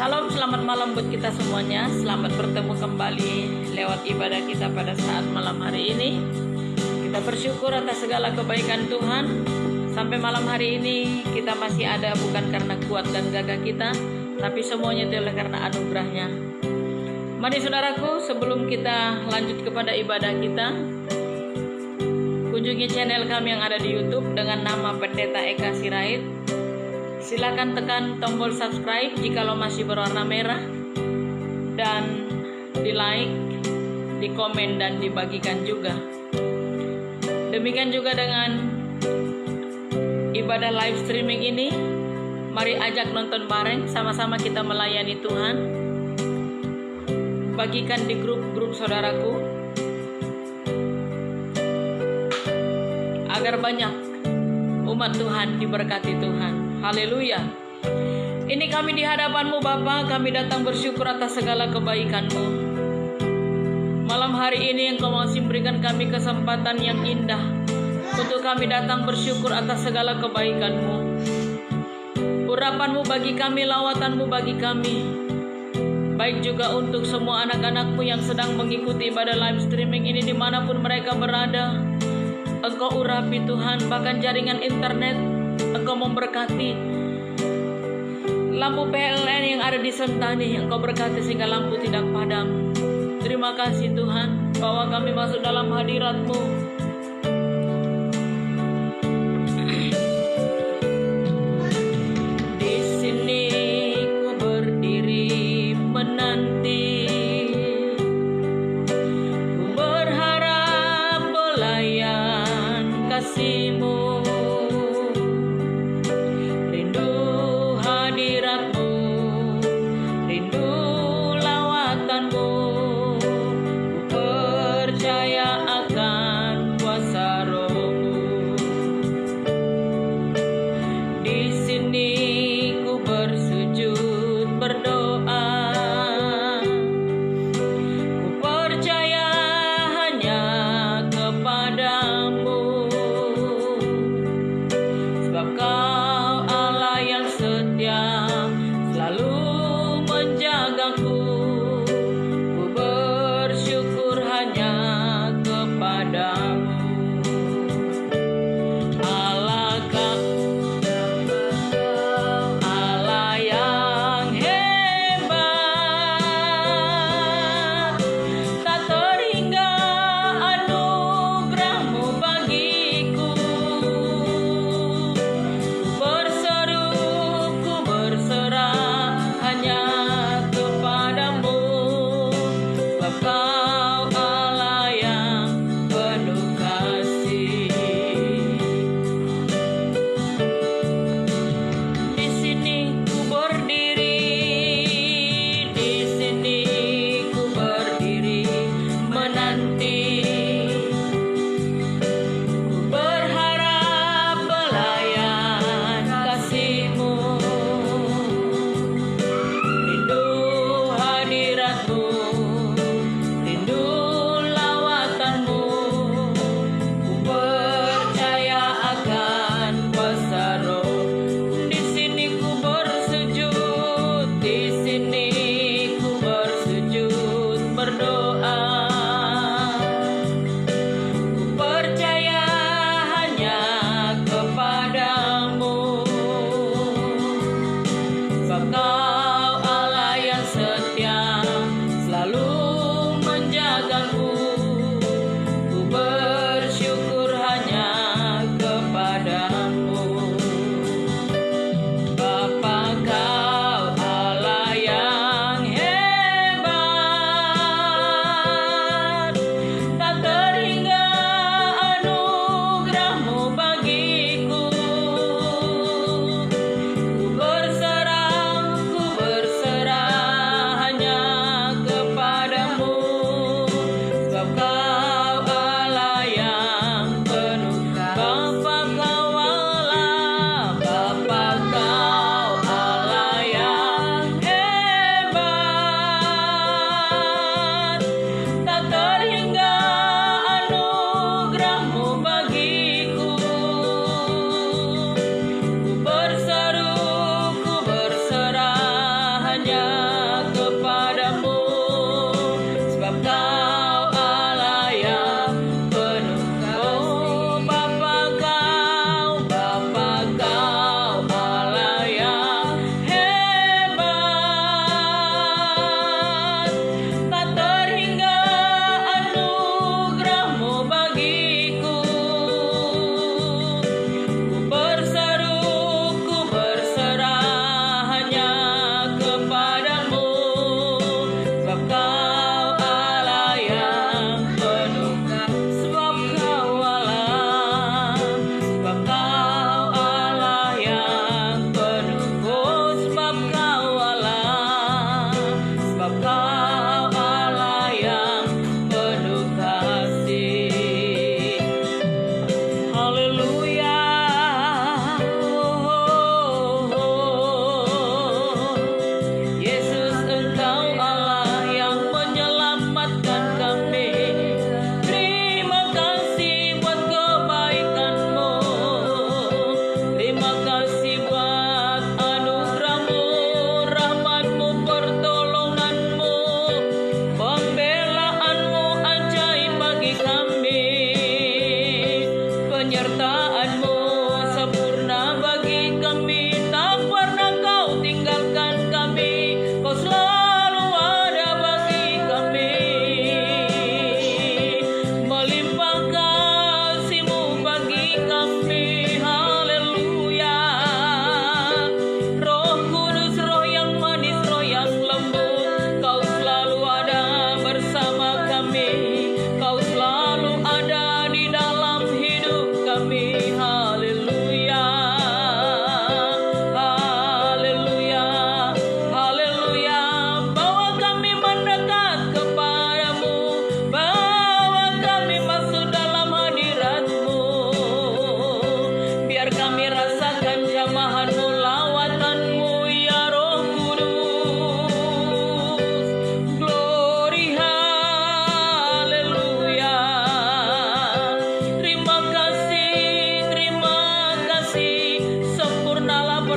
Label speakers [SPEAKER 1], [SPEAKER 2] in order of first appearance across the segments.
[SPEAKER 1] Salam, selamat malam buat kita semuanya. Selamat bertemu kembali lewat ibadah kita pada saat malam hari ini. Kita bersyukur atas segala kebaikan Tuhan. Sampai malam hari ini kita masih ada bukan karena kuat dan gagah kita, tapi semuanya itu adalah karena anugerahnya. Mari saudaraku, sebelum kita lanjut kepada ibadah kita, kunjungi channel kami yang ada di YouTube dengan nama Pendeta Eka Sirait. Silakan tekan tombol subscribe jikalau masih berwarna merah, dan di like, di komen, dan dibagikan juga. Demikian juga dengan ibadah live streaming ini. Mari ajak nonton bareng, sama-sama kita melayani Tuhan. Bagikan di grup-grup saudaraku agar banyak umat Tuhan diberkati Tuhan. Haleluya. Ini kami di hadapan-Mu Bapa, kami datang bersyukur atas segala kebaikan-Mu. Malam hari ini Engkau masih berikan kami kesempatan yang indah untuk kami datang bersyukur atas segala kebaikan-Mu. Urapan-Mu bagi kami, lawatan-Mu bagi kami. Baik juga untuk semua anak-anak-Mu yang sedang mengikuti ibadah live streaming ini dimanapun mereka berada. Engkau urapi Tuhan, bahkan jaringan internet Engkau memberkati. Lampu PLN yang ada di Sentani Engkau berkati sehingga lampu tidak padam. Terima kasih Tuhan bahwa kami masuk dalam hadirat-Mu. Di sini ku berdiri menanti, ku berharap pelayan kasih-Mu. Percaya akan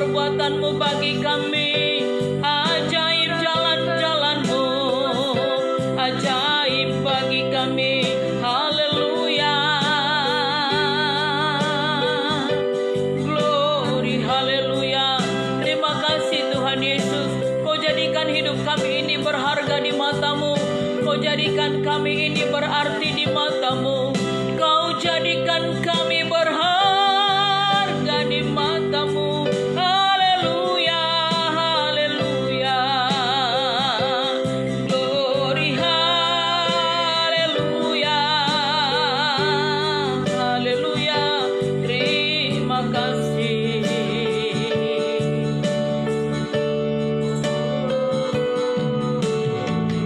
[SPEAKER 1] perbuatan-Mu bagi kami. Ajaib jalan-jalan-Mu, ajaib bagi kami. Haleluya, glory, haleluya. Terima kasih Tuhan Yesus. Kau jadikan hidup kami ini berharga di mata-Mu. Kau jadikan kami ini berarti di mata-Mu. Kau jadikan kami berharga di mata-Mu. Haleluya, haleluya, glory, haleluya, haleluya. Terima kasih.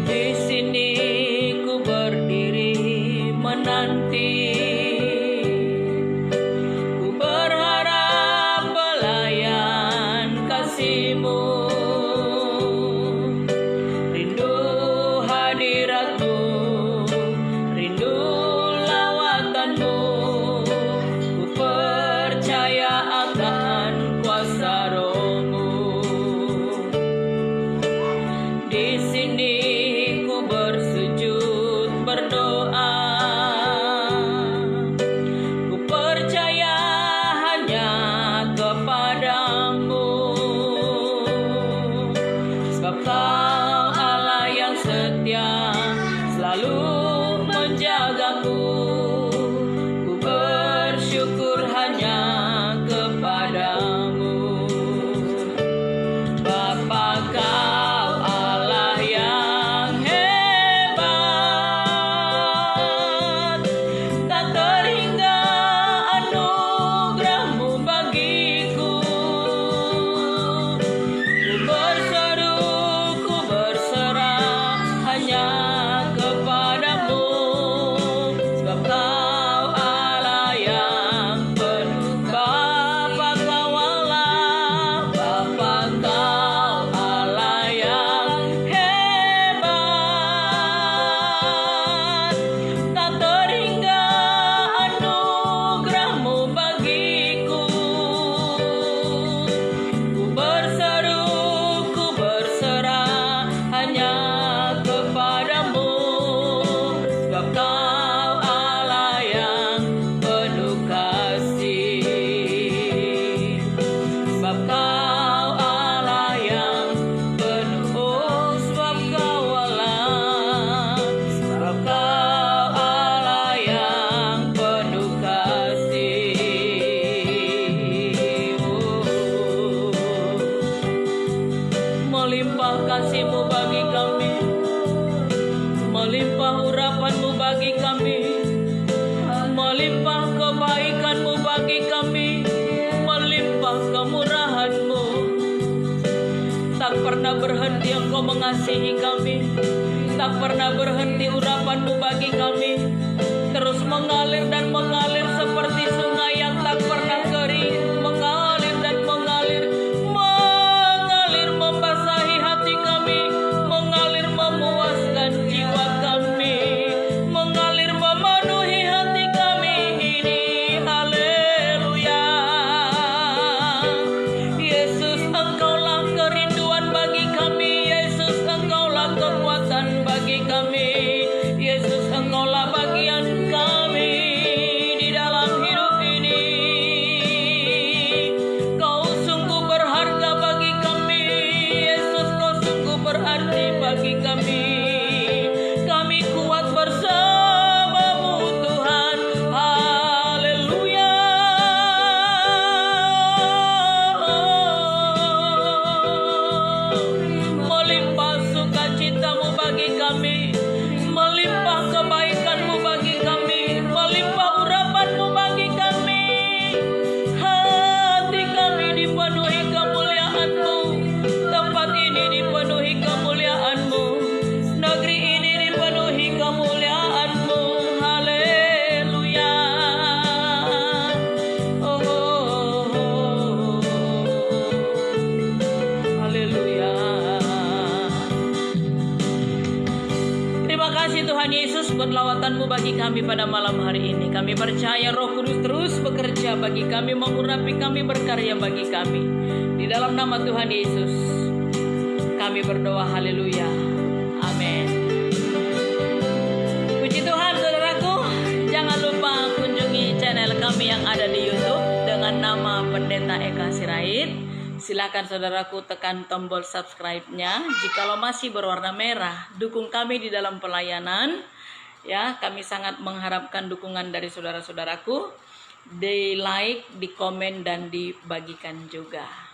[SPEAKER 1] Di sini ku berdiri menanti, ku berharap pelayan kasih-Mu, rindu hadirat-Mu, rindu lawatan-Mu. Ku percaya akan kuasa Roh-Mu. Di sini ku bersujud berdoa, ku percaya hanya kepada-Mu, sebab Kau Allah yang setia selalu menjagaku. Ku bersyukur hanya kepada-Mu. Bapa, Kau Allah yang hebat, tak terhingga anugerah-Mu bagiku. Ku berseru, ku berserah hanya kepada-Mu, sebab Kau Allah yang penuh. Bapa, Kau Allah, Bapa, Kau Allah yang hebat, tak terhingga anugerah-Mu bagiku. Ku berseru, ku berserah hanya kepada-Mu, sebab Kau Allah yang penuh kasih, sebab Kau Allah yang penuh. Oh, sebab Kau Allah, sebab Kau Allah yang penuh kasih. Melimpah kasih-Mu bagi kami, melimpah urapan-Mu bagi kami, melimpah kebaikan-Mu bagi kami, melimpah kemurahan-Mu. Tak pernah berhenti Engkau mengasihi kami, tak pernah berhenti urapan-Mu bagi kami, terus mengalir dan mengalir seperti sungai yang tak pernah kering, mengalir dan mengalir, mengalir membasahi hati kami, mengalir memuaskan jiwa kami, mengalir memenuhi hati kami ini. Haleluya, Yesus, Engkaulah kerinduan bagi kami. Yesus, Engkaulah kekuatan bagi kami. Yesus, Engkaulah bagian kami di dalam hidup ini. Kau sungguh berharga bagi kami. Yesus, Kau sungguh berarti bagi kami. Kami kuat bersama-Mu Tuhan. Haleluya. Melimpah sukacita-Mu bagi kami, melimpah kebaikan-Mu bagi kami, melimpah urapan-Mu bagi kami. Hati kami dipenuhi kemuliaan-Mu, tempat ini dipenuhi kemuliaan-Mu, negeri ini dipenuhi kemuliaan-Mu. Haleluya. Oh, oh, oh. Haleluya. Terima kasih Tuhan Yesus buat lawatan-Mu bagi kami pada malam hari ini. Kami percaya Roh Kudus terus bekerja bagi kami, mengurapi kami, berkarya bagi kami. Di dalam nama Tuhan Yesus kami berdoa, haleluya, amin. Puji Tuhan saudaraku, jangan lupa kunjungi channel kami yang ada di YouTube dengan nama Pendeta Eka Sirait. Silakan saudaraku tekan tombol subscribe-nya. Jikalau masih berwarna merah, dukung kami di dalam pelayanan. Ya, kami sangat mengharapkan dukungan dari saudara-saudaraku. Di like, di komen, dan dibagikan juga.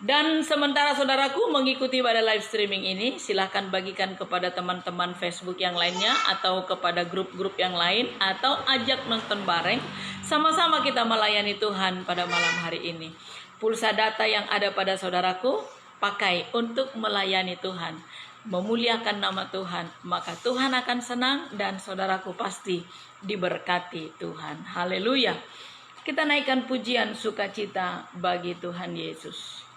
[SPEAKER 1] Dan sementara saudaraku mengikuti pada live streaming ini, silahkan bagikan kepada teman-teman Facebook yang lainnya atau kepada grup-grup yang lain, atau ajak nonton bareng. Sama-sama kita melayani Tuhan pada malam hari ini. Pulsa data yang ada pada saudaraku pakai untuk melayani Tuhan, memuliakan nama Tuhan, maka Tuhan akan senang dan saudaraku pasti diberkati Tuhan. Haleluya. Kita naikkan pujian sukacita bagi Tuhan Yesus.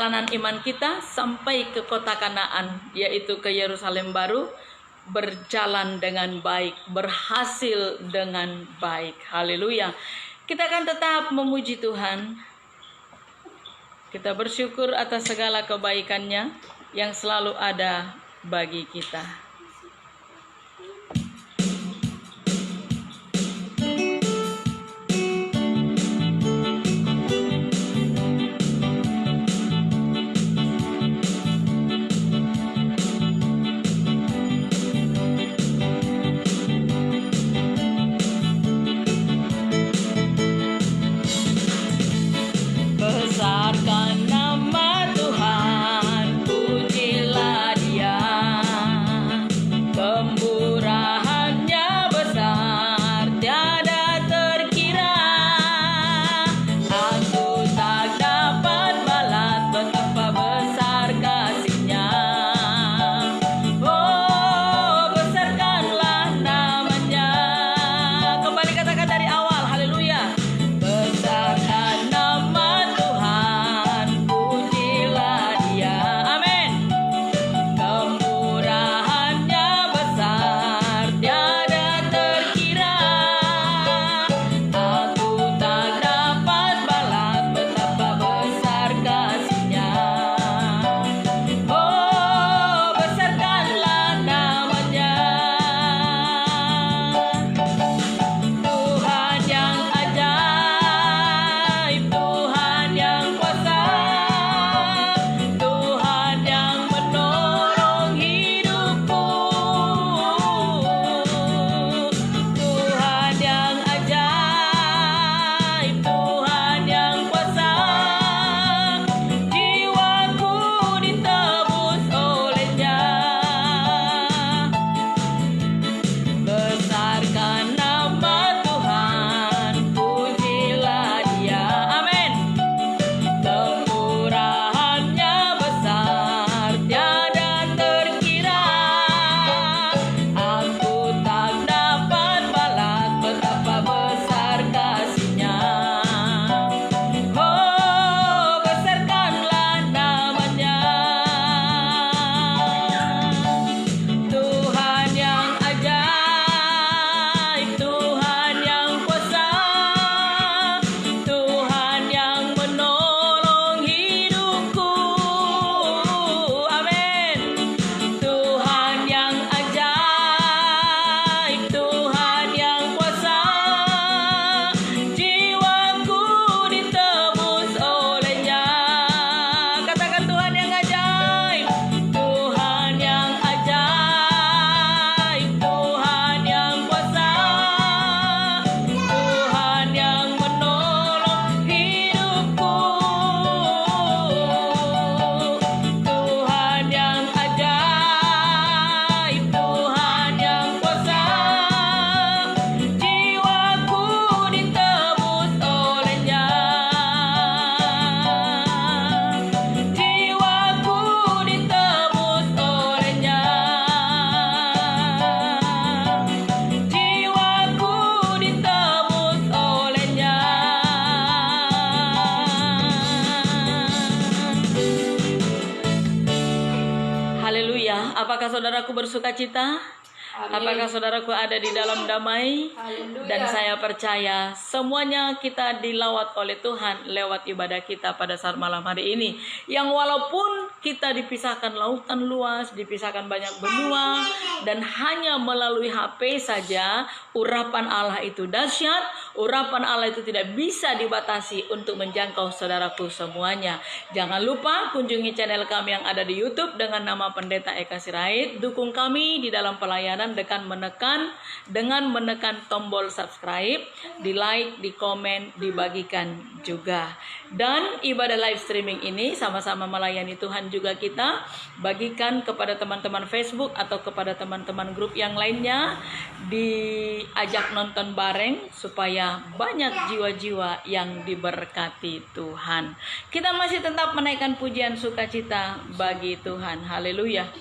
[SPEAKER 1] perjalanan iman kita sampai ke kota Kanaan, yaitu ke Yerusalem baru, berjalan dengan baik, berhasil dengan baik. Haleluya. Kita akan tetap memuji Tuhan. Kita bersyukur atas segala kebaikan-Nya yang selalu ada bagi kita. Besarkan nama Tuhan, pujilah Dia. Kemurahan-Nya besar, tiada terkira. Aku tak dapat balas betapa besar kasih-Nya. Oh, besarkanlah namanya. Kembali katakan dari awal, haleluya. Besarkan nama Tuhan, pujilah Dia. Amin. Kemurahan-Nya besar, tiada terkira. Aku tak dapat balas betapa besar kasih-Nya. Oh, besarkanlah namanya. Tuhan yang ajaib, Tuhan yang kuasa, Tuhan yang menolong hidupku. Tuhan yang ajaib, Tuhan yang kuasa, jiwaku ditebus oleh-Nya. Besarkan nama Tuhan, pujilah Dia. Amin. Kemurahan-Nya besar, tiada terkira. Aku tak dapat balas betapa besar kasih-Nya. Oh, besarkanlah namanya. Tuhan yang ajaib, Tuhan yang kuasa, Tuhan yang menolong hidupku. Amin. Tuhan yang ajaib, Tuhan yang kuasa, jiwaku ditebus oleh-Nya. Katakan Tuhan yang ajaib, Tuhan yang ajaib, Tuhan yang kuasa, Tuhan yang menolong hidupku. Tuhan yang ajaib, Tuhan yang kuasa, jiwaku ditebus oleh-Nya. Jiwaku ditebus oleh-Nya. Jiwaku ditebus oleh-Nya. Haleluya. Apakah saudaraku bersuka cita? Apakah saudaraku ada di dalam damai? Dan saya percaya semuanya kita dilawat oleh Tuhan lewat ibadah kita pada saat malam hari ini. Yang walaupun kita dipisahkan lautan luas, dipisahkan banyak benua, dan hanya melalui HP saja, urapan Allah itu dahsyat. Urapan Allah itu tidak bisa dibatasi untuk menjangkau saudaraku semuanya. Jangan lupa kunjungi channel kami yang ada di YouTube dengan nama Pendeta Eka Sirait. Dukung kami di dalam pelayanan dengan menekan tombol subscribe, di like, di komen, dibagikan juga. Dan ibadah live streaming ini sama-sama melayani Tuhan juga kita bagikan kepada teman-teman Facebook atau kepada teman-teman grup yang lainnya, diajak nonton bareng supaya banyak jiwa-jiwa yang diberkati Tuhan. Kita masih tetap menaikkan pujian sukacita bagi Tuhan. Haleluya.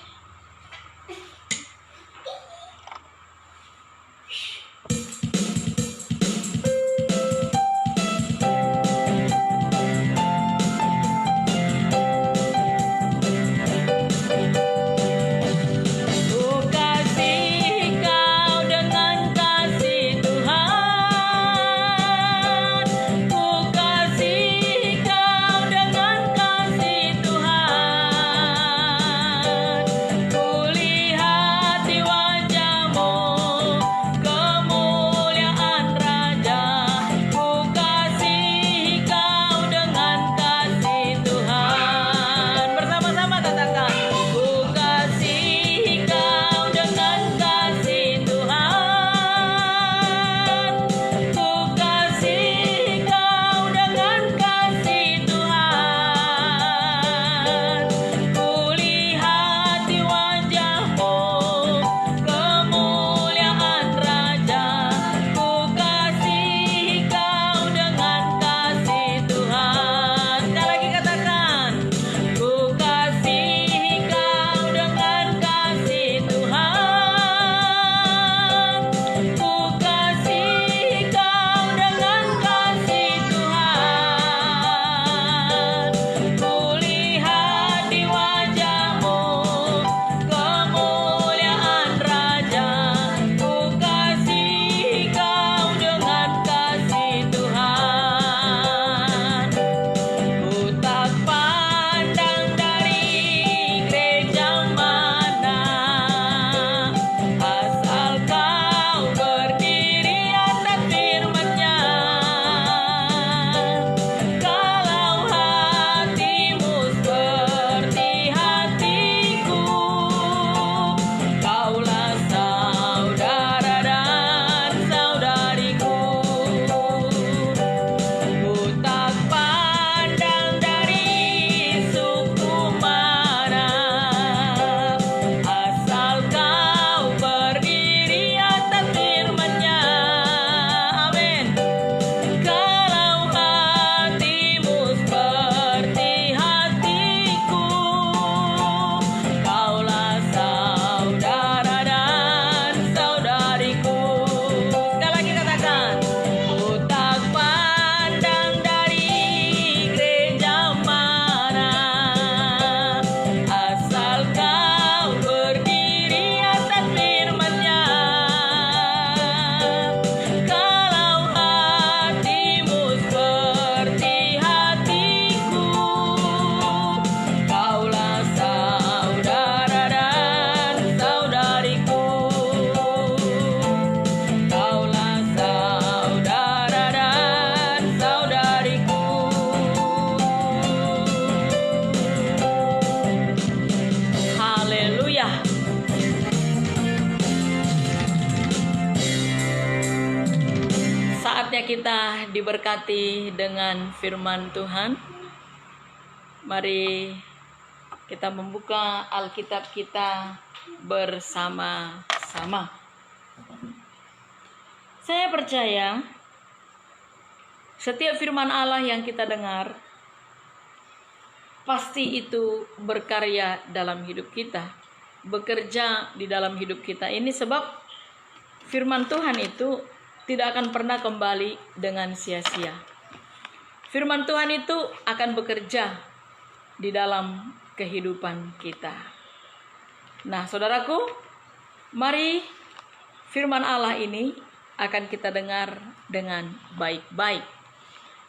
[SPEAKER 1] Saatnya kita diberkati dengan firman Tuhan. Mari kita membuka Alkitab kita bersama-sama. Saya percaya setiap firman Allah yang kita dengar pasti itu berkarya dalam hidup kita, bekerja di dalam hidup kita ini, sebab firman Tuhan itu tidak akan pernah kembali dengan sia-sia. Firman Tuhan itu akan bekerja di dalam kehidupan kita. Nah, saudaraku, mari firman Allah ini akan kita dengar dengan baik-baik.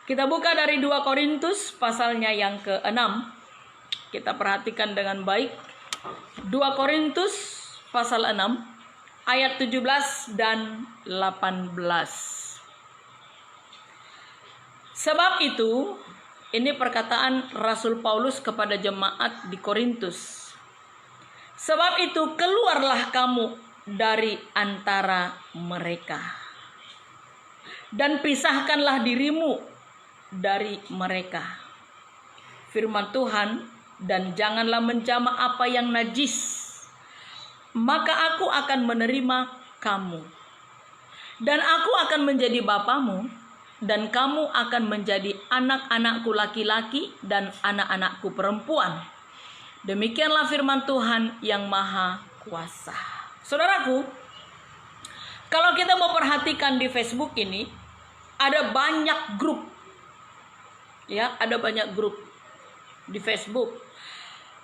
[SPEAKER 1] Kita buka dari 2 Korintus pasalnya yang ke-6. Kita perhatikan dengan baik. 2 Korintus pasal 6 ayat 17 dan 18. Sebab itu, ini perkataan Rasul Paulus kepada jemaat di Korintus. Sebab itu keluarlah kamu dari antara mereka, dan pisahkanlah dirimu dari mereka. Firman Tuhan, dan janganlah menjamah apa yang najis, maka aku akan menerima kamu, dan aku akan menjadi bapamu, dan kamu akan menjadi anak-anakku laki-laki dan anak-anakku perempuan. Demikianlah firman Tuhan yang maha kuasa. Saudaraku, kalau kita mau perhatikan di Facebook ini, ada banyak grup. Ya, ada banyak grup di Facebook.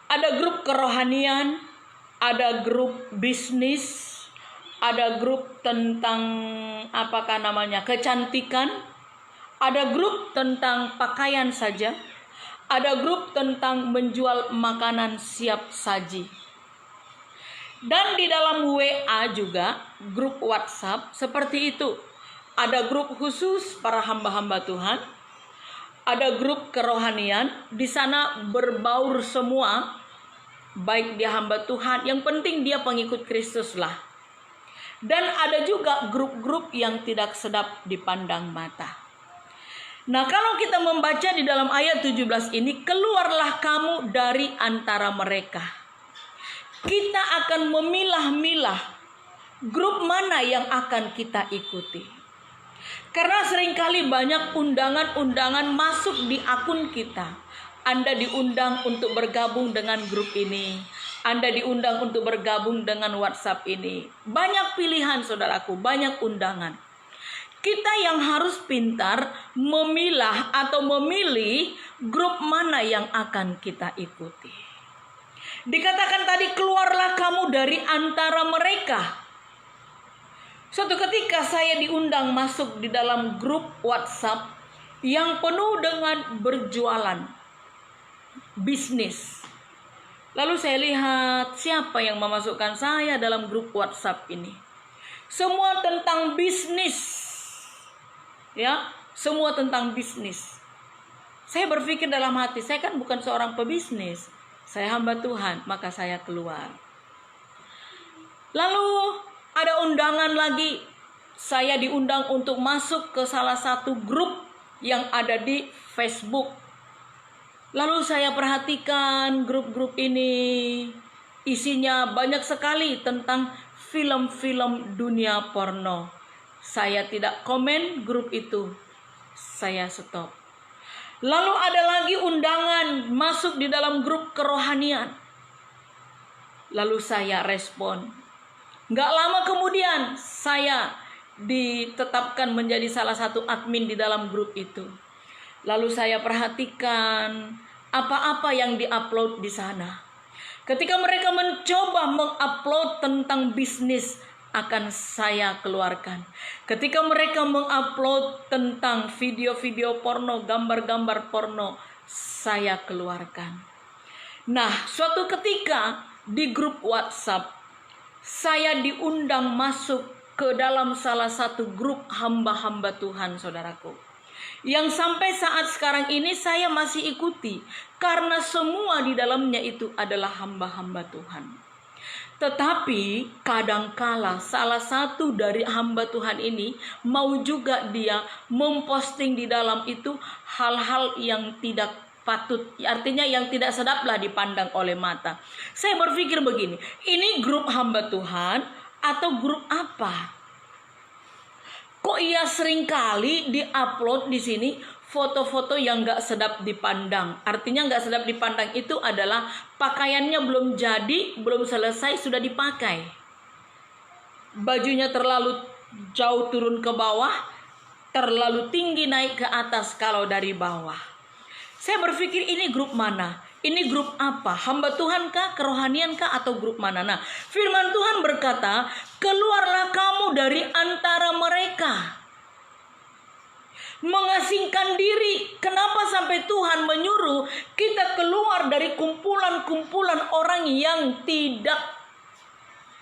[SPEAKER 1] Ada grup kerohanian, ada grup bisnis, ada grup tentang kecantikan, ada grup tentang pakaian saja, ada grup tentang menjual makanan siap saji. Dan di dalam WA juga, grup WhatsApp seperti itu. Ada grup khusus para hamba-hamba Tuhan, ada grup kerohanian, di sana berbaur semua. Baik dia hamba Tuhan, yang penting dia pengikut Kristus lah. Dan ada juga grup-grup yang tidak sedap dipandang mata. Nah, kalau kita membaca di dalam ayat 17 ini, keluarlah kamu dari antara mereka. Kita akan memilah-milah grup mana yang akan kita ikuti. Karena seringkali banyak undangan-undangan masuk di akun kita. Anda diundang untuk bergabung dengan grup ini. Anda diundang untuk bergabung dengan WhatsApp ini. Banyak pilihan, saudaraku, banyak undangan. Kita yang harus pintar memilah atau memilih grup mana yang akan kita ikuti. Dikatakan tadi, keluarlah kamu dari antara mereka. Suatu ketika saya diundang masuk di dalam grup WhatsApp yang penuh dengan berjualan bisnis. Lalu saya lihat siapa yang memasukkan saya dalam grup WhatsApp ini. Semua tentang bisnis. Ya, semua tentang bisnis. Saya berpikir dalam hati, saya kan bukan seorang pebisnis. Saya hamba Tuhan, maka saya keluar. Lalu ada undangan lagi. Saya diundang untuk masuk ke salah satu grup yang ada di Facebook. Lalu saya perhatikan grup-grup ini, isinya banyak sekali tentang film-film dunia porno. Saya tidak komen grup itu, saya stop. Lalu ada lagi undangan masuk di dalam grup kerohanian. Lalu saya respon. Gak lama kemudian saya ditetapkan menjadi salah satu admin di dalam grup itu. Lalu saya perhatikan apa-apa yang diupload di sana. Ketika mereka mencoba mengupload tentang bisnis, akan saya keluarkan. Ketika mereka mengupload tentang video-video porno, gambar-gambar porno, saya keluarkan. Nah, suatu ketika di grup WhatsApp, saya diundang masuk ke dalam salah satu grup hamba-hamba Tuhan, saudaraku. Yang sampai saat sekarang ini saya masih ikuti. Karena semua di dalamnya itu adalah hamba-hamba Tuhan. Tetapi kadangkala salah satu dari hamba Tuhan ini mau juga dia memposting di dalam itu hal-hal yang tidak patut, artinya yang tidak sedaplah dipandang oleh mata. Saya berpikir begini, ini grup hamba Tuhan atau grup apa? Kok ia seringkali diupload di sini foto-foto yang gak sedap dipandang. Artinya gak sedap dipandang itu adalah pakaiannya belum jadi, belum selesai, sudah dipakai. Bajunya terlalu jauh turun ke bawah, terlalu tinggi naik ke atas kalau dari bawah. Saya berpikir ini grup mana? Ini grup apa? Hamba Tuhan kah? Kerohanian kah? Atau grup mana? Nah, firman Tuhan berkata, keluarlah kamu dari antara mereka. Mengasingkan diri. Kenapa sampai Tuhan menyuruh kita keluar dari kumpulan-kumpulan orang yang tidak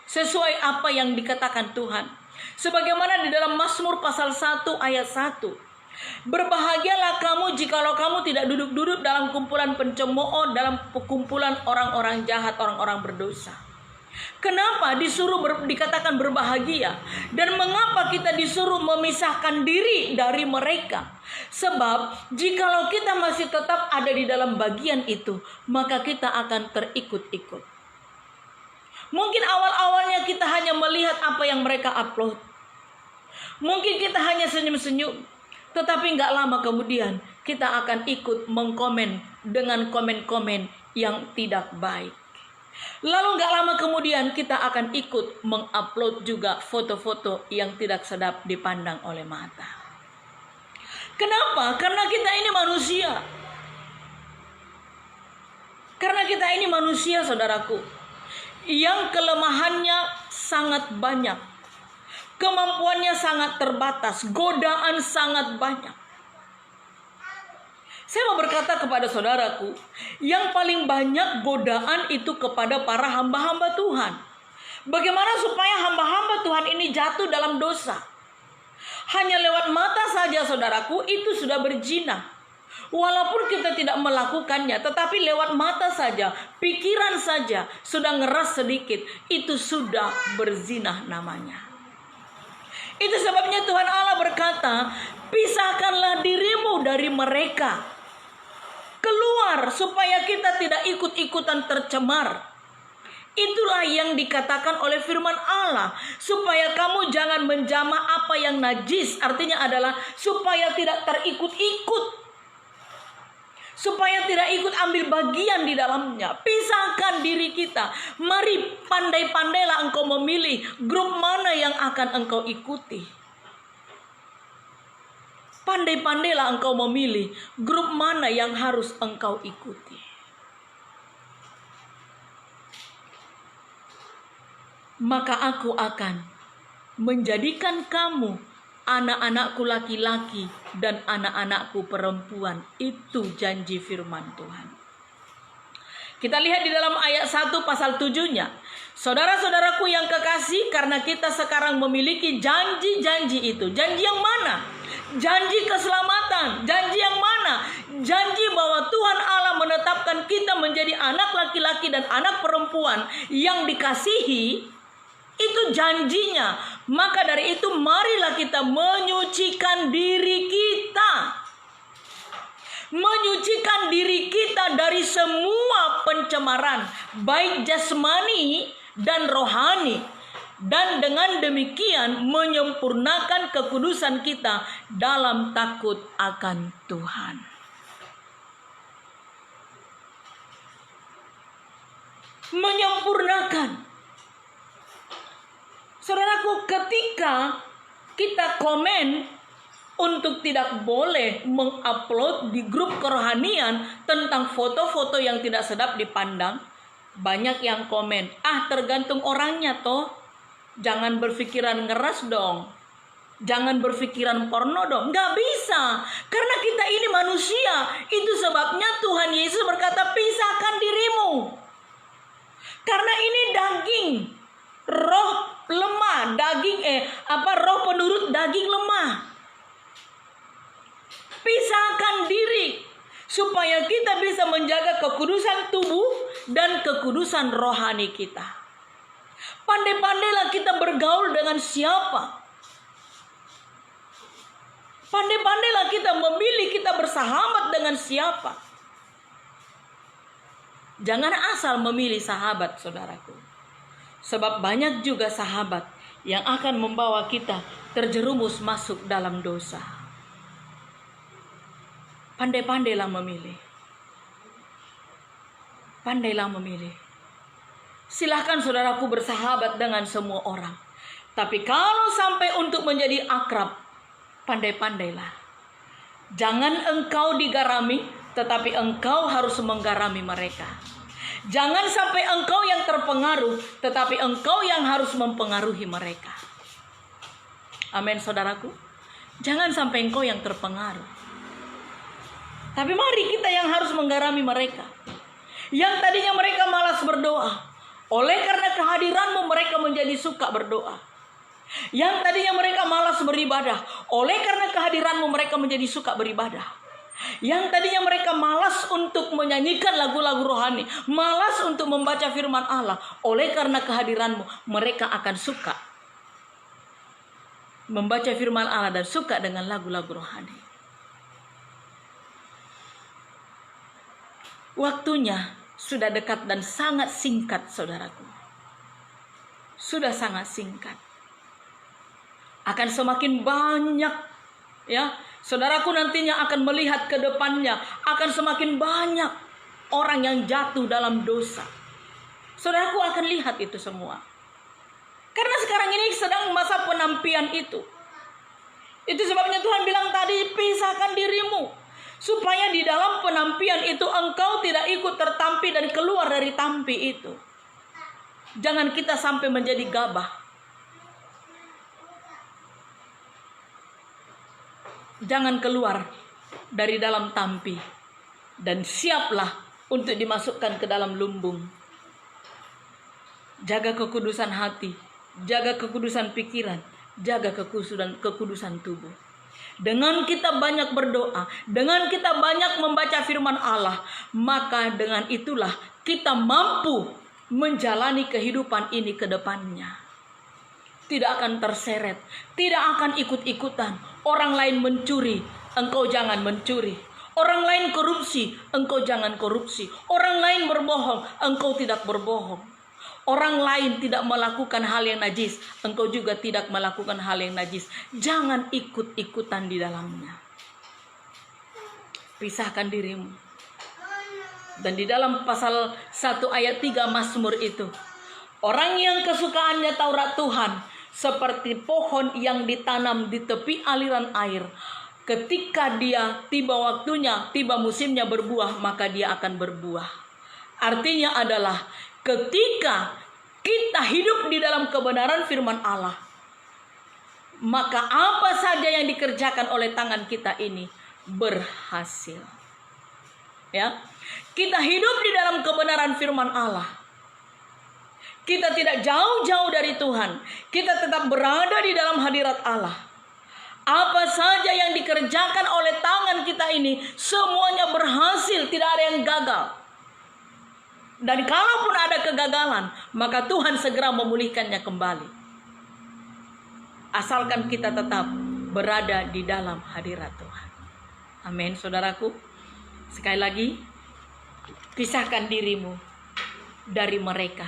[SPEAKER 1] sesuai apa yang dikatakan Tuhan? Sebagaimana di dalam Mazmur pasal 1 ayat 1. Berbahagialah kamu jikalau kamu tidak duduk-duduk dalam kumpulan pencemooh, dalam kumpulan orang-orang jahat, orang-orang berdosa. Kenapa disuruh dikatakan berbahagia? Dan mengapa kita disuruh memisahkan diri dari mereka? Sebab jikalau kita masih tetap ada di dalam bagian itu, maka kita akan terikut-ikut. Mungkin awal-awalnya kita hanya melihat apa yang mereka upload. Mungkin kita hanya senyum-senyum. Tetapi gak lama kemudian kita akan ikut mengkomen dengan komen-komen yang tidak baik. Lalu gak lama kemudian kita akan ikut mengupload juga foto-foto yang tidak sedap dipandang oleh mata. Kenapa? Karena kita ini manusia. Karena kita ini manusia, saudaraku, yang kelemahannya sangat banyak, kemampuannya sangat terbatas, godaan sangat banyak. Saya mau berkata kepada saudaraku, yang paling banyak godaan itu kepada para hamba-hamba Tuhan. Bagaimana supaya hamba-hamba Tuhan ini jatuh dalam dosa? Hanya lewat mata saja, saudaraku, itu sudah berzina. Walaupun kita tidak melakukannya, tetapi lewat mata saja, pikiran saja, sudah ngeras sedikit, itu sudah berzina namanya. Itu sebabnya Tuhan Allah berkata, pisahkanlah dirimu dari mereka. Keluar supaya kita tidak ikut-ikutan tercemar. Itulah yang dikatakan oleh firman Allah. Supaya kamu jangan menjamah apa yang najis. Artinya adalah supaya tidak terikut-ikut. Supaya tidak ikut ambil bagian di dalamnya. Pisahkan diri kita. Mari pandai-pandailah engkau memilih grup mana yang akan engkau ikuti. Pandai-pandailah engkau memilih grup mana yang harus engkau ikuti. Maka aku akan menjadikan kamu anak-anakku laki-laki dan anak-anakku perempuan. Itu janji firman Tuhan. Kita lihat di dalam ayat 1 pasal 7-nya. Saudara-saudaraku yang kekasih, karena kita sekarang memiliki janji-janji itu. Janji yang mana? Janji keselamatan. Janji yang mana? Janji bahwa Tuhan Allah menetapkan kita menjadi anak laki-laki dan anak perempuan yang dikasihi. Itu janjinya. Maka dari itu marilah kita menyucikan diri kita. Menyucikan diri kita dari semua pencemaran, baik jasmani dan rohani. Dan dengan demikian menyempurnakan kekudusan kita dalam takut akan Tuhan. Menyempurnakan. Saudaraku, ketika kita komen untuk tidak boleh mengupload di grup kerohanian tentang foto-foto yang tidak sedap dipandang, banyak yang komen, tergantung orangnya toh. Jangan berpikiran ngeras dong. Jangan berpikiran porno dong. Gak bisa. Karena kita ini manusia. Itu sebabnya Tuhan Yesus berkata, pisahkan dirimu. Karena ini daging. Roh lemah. Roh penurut daging lemah. Pisahkan diri. Supaya kita bisa menjaga kekudusan tubuh dan kekudusan rohani kita. Pandai-pandailah kita bergaul dengan siapa. Pandai-pandailah kita memilih kita bersahabat dengan siapa. Jangan asal memilih sahabat, saudaraku. Sebab banyak juga sahabat yang akan membawa kita terjerumus masuk dalam dosa. Pandai-pandailah memilih. Pandailah memilih. Silahkan saudaraku bersahabat dengan semua orang. Tapi kalau sampai untuk menjadi akrab, pandai-pandailah. Jangan engkau digarami, tetapi engkau harus menggarami mereka. Jangan sampai engkau yang terpengaruh, tetapi engkau yang harus mempengaruhi mereka. Amin, saudaraku. Jangan sampai engkau yang terpengaruh. Tapi mari kita yang harus menggarami mereka. Yang tadinya mereka malas berdoa, oleh karena kehadiranmu mereka menjadi suka berdoa. Yang tadinya mereka malas beribadah, oleh karena kehadiranmu mereka menjadi suka beribadah. Yang tadinya mereka malas untuk menyanyikan lagu-lagu rohani, malas untuk membaca firman Allah, oleh karena kehadiranmu mereka akan suka membaca firman Allah dan suka dengan lagu-lagu rohani. Waktunya sudah dekat dan sangat singkat, saudaraku. Sudah sangat singkat. Akan semakin banyak, ya, saudaraku nantinya akan melihat ke depannya, akan semakin banyak orang yang jatuh dalam dosa. Saudaraku akan lihat itu semua. Karena sekarang ini sedang masa penampian itu. Itu sebabnya Tuhan bilang tadi, pisahkan dirimu. Supaya di dalam penampian itu engkau tidak ikut tertampi dan keluar dari tampi itu. Jangan kita sampai menjadi gabah. Jangan keluar dari dalam tampi. Dan siaplah untuk dimasukkan ke dalam lumbung. Jaga kekudusan hati. Jaga kekudusan pikiran. Jaga kekudusan tubuh. Dengan kita banyak berdoa, dengan kita banyak membaca firman Allah, maka dengan itulah kita mampu menjalani kehidupan ini ke depannya. Tidak akan terseret, tidak akan ikut-ikutan. Orang lain mencuri, engkau jangan mencuri. Orang lain korupsi, engkau jangan korupsi. Orang lain berbohong, engkau tidak berbohong. Orang lain tidak melakukan hal yang najis, engkau juga tidak melakukan hal yang najis. Jangan ikut-ikutan di dalamnya. Pisahkan dirimu. Dan di dalam pasal 1 ayat 3 Mazmur itu, orang yang kesukaannya Taurat Tuhan seperti pohon yang ditanam di tepi aliran air. Ketika dia tiba waktunya, tiba musimnya berbuah, maka dia akan berbuah. Artinya adalah ketika kita hidup di dalam kebenaran firman Allah, maka apa saja yang dikerjakan oleh tangan kita ini berhasil. Ya, kita hidup di dalam kebenaran firman Allah. Kita tidak jauh-jauh dari Tuhan. Kita tetap berada di dalam hadirat Allah. Apa saja yang dikerjakan oleh tangan kita ini, semuanya berhasil, tidak ada yang gagal. Dan kalaupun ada kegagalan, maka Tuhan segera memulihkannya kembali. Asalkan kita tetap berada di dalam hadirat Tuhan. Amin, saudaraku. Sekali lagi, pisahkan dirimu dari mereka,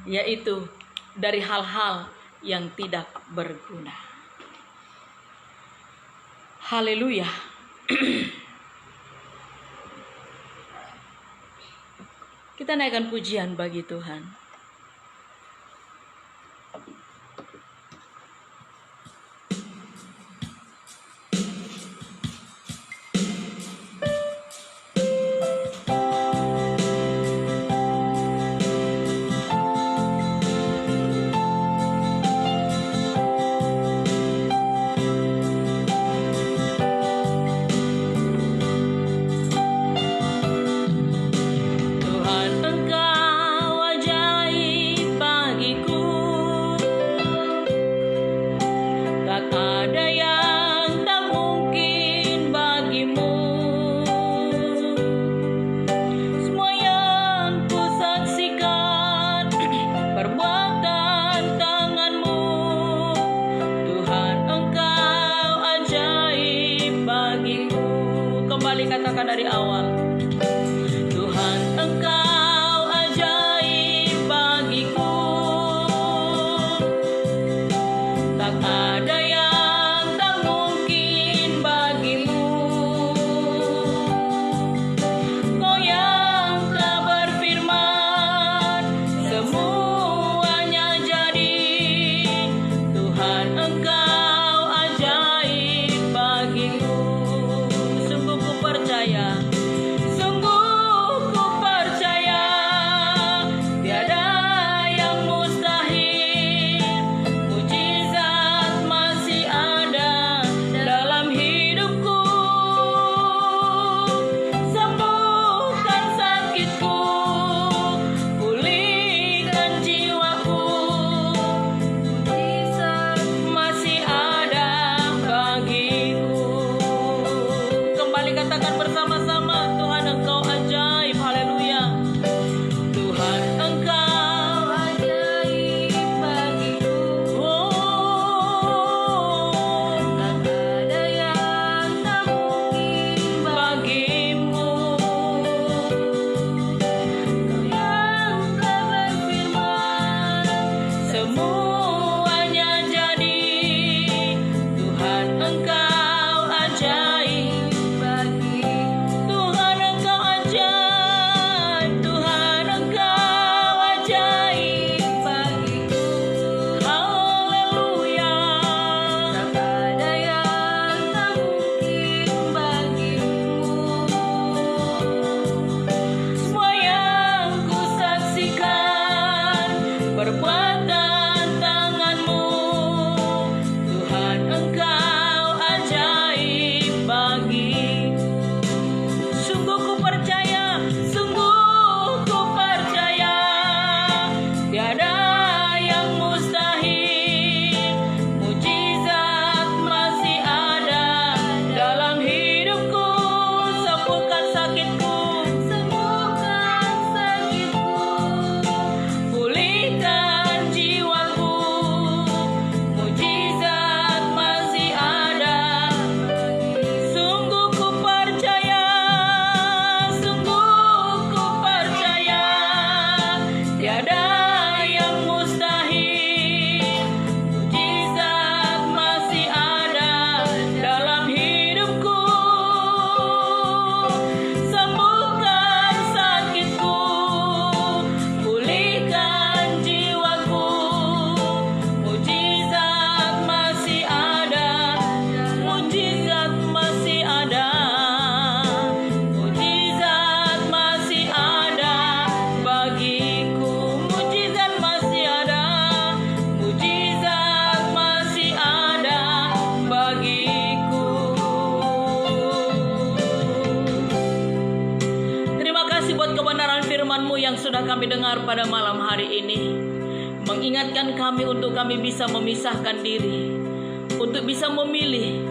[SPEAKER 1] yaitu dari hal-hal yang tidak berguna. Haleluya. Kita naikkan pujian bagi Tuhan. Tuhan, Engkau wajah kembali katakan dari awal. Tuhan, Engkau ajaib bagiku, tak ada yang tak mungkin bagimu. Kau yang telah berfirman, semuanya jadi. Tuhan, Engkau ajaib bagiku. Sungguh ku percaya, tiada yang mustahil. Mujizat masih ada dalam hidupku. Sembuhkan sakitku, pulihkan jiwaku. Mujizat masih ada bagiku. Kembali katakan bersama-sama, Tuhan, Engkau ajaib. Haleluya. Tuhan, Engkau ajaib bagiku. Oh, tak ada yang tak mungkin bagimu. Kau yang telah berfirman, semuanya jadi. Tuhan, Engkau ajaib bagiku. Tuhan, Engkau ajaib. Tuhan, Engkau ajaib bagiku. Haleluya. Tak ada yang tak mungkin bagimu. Semua yang ku saksikan perbuatan tangan-Mu. Tuhan, Engkau ajaib bagiku. Sungguh ku percaya, tiada yang mustahil. Mujizat masih ada dalam hidupku. Sembuhkan sakitku, pulihkan jiwaku. Mujizat masih ada. Sungguh ku percaya, tiada yang mustahil. Mujizat masih ada dalam hidupku. Sembuhkan sakitku, pulihkan jiwaku. Mujizat masih ada. Mujizat masih ada. Mujizat masih ada bagiku. Mujizat masih ada. Mujizat masih ada bagiku. Terima kasih buat kebenaran firman-Mu yang sudah kami dengar pada malam hari ini. Mengingatkan kami untuk kami bisa memisahkan diri, untuk bisa memilih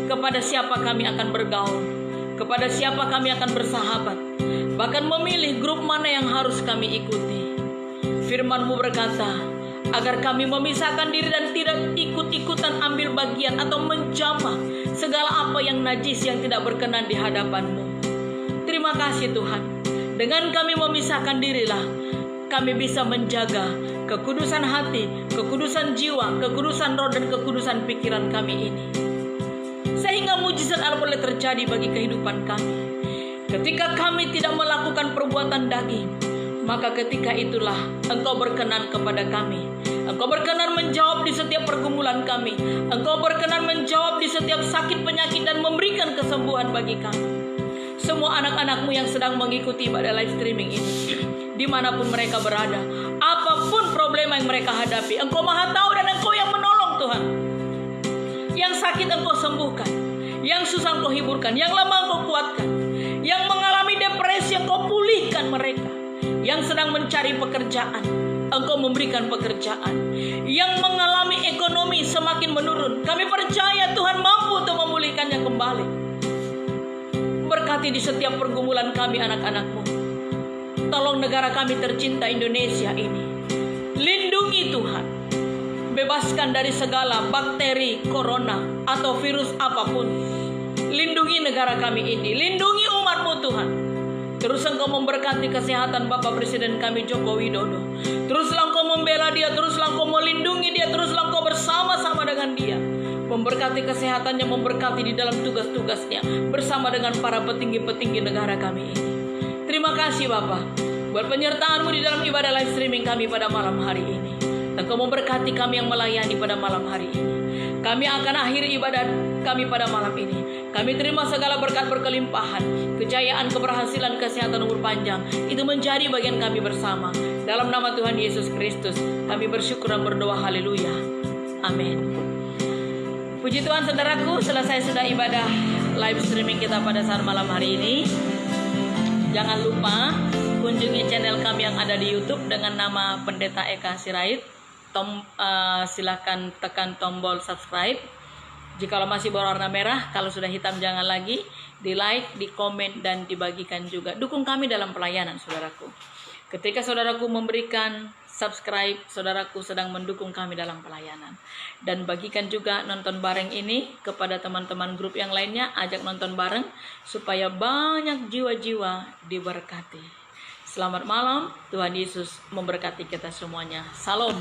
[SPEAKER 1] kepada siapa kami akan bergaul, kepada siapa kami akan bersahabat, bahkan memilih grup mana yang harus kami ikuti. Firman-Mu berkata, agar kami memisahkan diri dan tidak ikut-ikutan ambil bagian atau menjamah segala apa yang najis yang tidak berkenan di hadapan-Mu. Terima kasih Tuhan. Dengan kami memisahkan dirilah kami bisa menjaga kekudusan hati, kekudusan jiwa, kekudusan roh, dan kekudusan pikiran kami ini. Sehingga mujizat Allah boleh terjadi bagi kehidupan kami. Ketika kami tidak melakukan perbuatan daging, maka ketika itulah Engkau berkenan kepada kami. Engkau berkenan menjawab di setiap pergumulan kami. Engkau berkenan menjawab di setiap sakit penyakit dan memberikan kesembuhan bagi kami. Semua anak-anak-Mu yang sedang mengikuti pada live streaming ini, dimanapun mereka berada, apapun problema yang mereka hadapi, Engkau Maha tahu dan Engkau yang menolong Tuhan. Yang sakit Engkau sembuhkan, yang susah Engkau hiburkan, yang lemah Engkau kuatkan, yang mengalami depresi Engkau pulihkan mereka, yang sedang mencari pekerjaan Engkau memberikan pekerjaan, yang mengalami ekonomi semakin menurun, kami percaya Tuhan mampu untuk memulihkannya kembali. Berkati di setiap pergumulan kami anak-anak-Mu. Tolong negara kami tercinta Indonesia ini. Lindungi Tuhan. Bebaskan dari segala bakteri corona atau virus apapun. Lindungi negara kami ini. Lindungi umat-Mu Tuhan. Terus Engkau memberkati kesehatan Bapak Presiden kami Joko Widodo. Teruslah Engkau membela dia, teruslah Engkau melindungi dia, teruslah Engkau bersama-sama dengan dia. Memberkati kesehatannya, memberkati di dalam tugas-tugasnya bersama dengan para petinggi-petinggi negara kami ini. Terima kasih Bapak buat penyertaan-Mu di dalam ibadah live streaming kami pada malam hari ini. Engkau memberkati kami yang melayani pada malam hari ini. Kami akan akhiri ibadah kami pada malam ini. Kami terima segala berkat berkelimpahan, kejayaan, keberhasilan, kesehatan, umur panjang. Itu menjadi bagian kami bersama. Dalam nama Tuhan Yesus Kristus, kami bersyukur dan berdoa. Haleluya. Amin. Puji Tuhan saudaraku, selesai sudah ibadah live streaming kita pada saat malam hari ini. Jangan lupa kunjungi channel kami yang ada di YouTube dengan nama Pendeta Eka Sirait. Silahkan tekan tombol subscribe. Jikalau masih berwarna merah, kalau sudah hitam jangan lagi. Di like, di komen, dan dibagikan juga. Dukung kami dalam pelayanan saudaraku. Ketika saudaraku memberikan subscribe, saudaraku sedang mendukung kami dalam pelayanan. Dan bagikan juga nonton bareng ini kepada teman-teman grup yang lainnya. Ajak nonton bareng supaya banyak jiwa-jiwa diberkati. Selamat malam, Tuhan Yesus memberkati kita semuanya. Salam.